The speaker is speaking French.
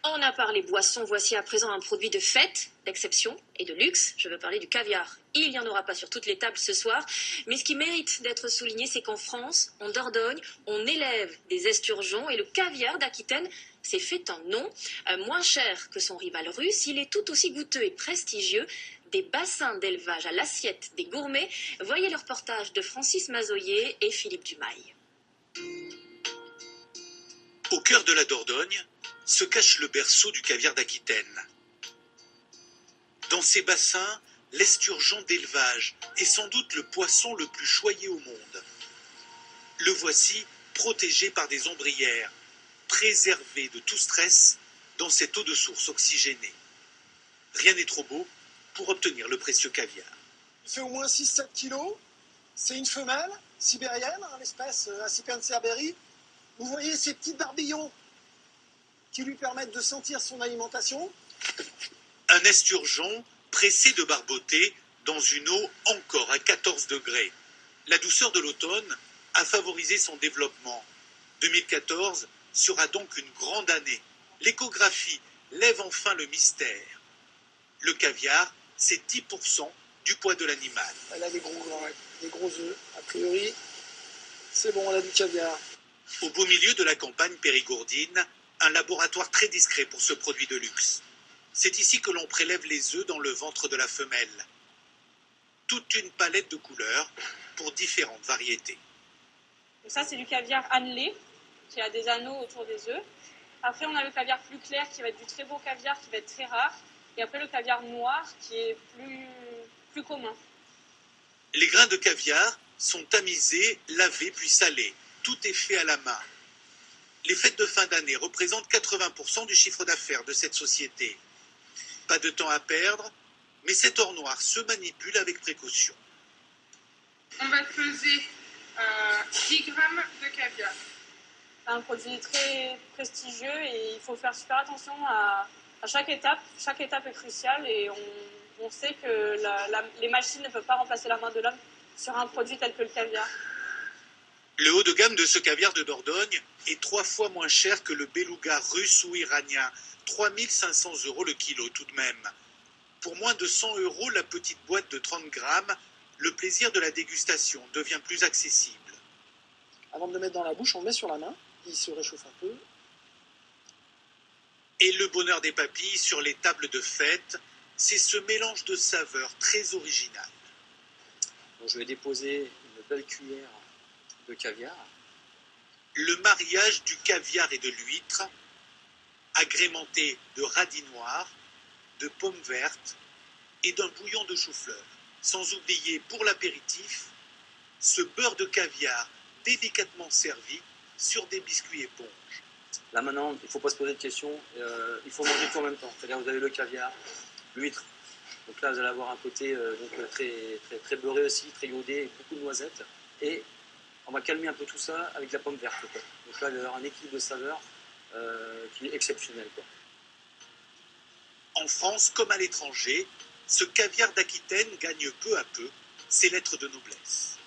On a parlé boisson, voici à présent un produit de fête, d'exception et de luxe. Je veux parler du caviar. Il n'y en aura pas sur toutes les tables ce soir, mais ce qui mérite d'être souligné, c'est qu'en France, en Dordogne, on élève des esturgeons et le caviar d'Aquitaine s'est fait un nom. Moins cher que son rival russe, il est tout aussi goûteux et prestigieux. Des bassins d'élevage à l'assiette des gourmets. Voyez le reportage de Francis Mazoyer et Philippe Dumail. Au cœur de la Dordogne se cache le berceau du caviar d'Aquitaine. Dans ces bassins, l'esturgeon d'élevage est sans doute le poisson le plus choyé au monde. Le voici protégé par des ombrières, préservé de tout stress dans cette eau de source oxygénée. Rien n'est trop beau pour obtenir le précieux caviar. Il fait au moins 6-7 kilos. C'est une femelle sibérienne, l'espèce Acipen cerberi. Vous voyez ces petits barbillons qui lui permettent de sentir son alimentation. Un esturgeon pressé de barboter dans une eau encore à 14 degrés. La douceur de l'automne a favorisé son développement. 2014 sera donc une grande année. L'échographie lève enfin le mystère. Le caviar, c'est 10% du poids de l'animal. Elle a des gros œufs. A priori, c'est bon, elle a du caviar. Au beau milieu de la campagne périgourdine, un laboratoire très discret pour ce produit de luxe. C'est ici que l'on prélève les œufs dans le ventre de la femelle. Toute une palette de couleurs pour différentes variétés. Donc ça, c'est du caviar annelé, qui a des anneaux autour des œufs. Après, on a le caviar plus clair, qui va être du très beau caviar, qui va être très rare. Et après, le caviar noir, qui est plus commun. Les grains de caviar sont tamisés, lavés puis salés. Tout est fait à la main. Les fêtes de fin d'année représentent 80% du chiffre d'affaires de cette société. Pas de temps à perdre, mais cet or noir se manipule avec précaution. On va peser 10 grammes de caviar. C'est un produit très prestigieux et il faut faire super attention à chaque étape. Chaque étape est cruciale et on sait que les machines ne peuvent pas remplacer la main de l'homme sur un produit tel que le caviar. Le haut de gamme de ce caviar de Dordogne est 3 fois moins cher que le beluga russe ou iranien. 3 500 € le kilo tout de même. Pour moins de 100 € la petite boîte de 30 grammes, le plaisir de la dégustation devient plus accessible. Avant de le mettre dans la bouche, on le met sur la main. Il se réchauffe un peu. Et le bonheur des papilles sur les tables de fête, c'est ce mélange de saveurs très original. Donc je vais déposer une belle cuillère de caviar. Le mariage du caviar et de l'huître, agrémenté de radis noirs, de pommes vertes et d'un bouillon de chou-fleur. Sans oublier pour l'apéritif, ce beurre de caviar délicatement servi sur des biscuits éponges. Là maintenant, il ne faut pas se poser de questions, il faut manger tout en même temps. C'est-à-dire vous avez le caviar, l'huître. Donc là vous allez avoir un côté très beurré aussi, très iodé, beaucoup de noisettes. Et on va calmer un peu tout ça avec la pomme verte. Quoi. Donc là, il va y avoir un équilibre de saveurs qui est exceptionnel. Quoi. En France comme à l'étranger, ce caviar d'Aquitaine gagne peu à peu ses lettres de noblesse.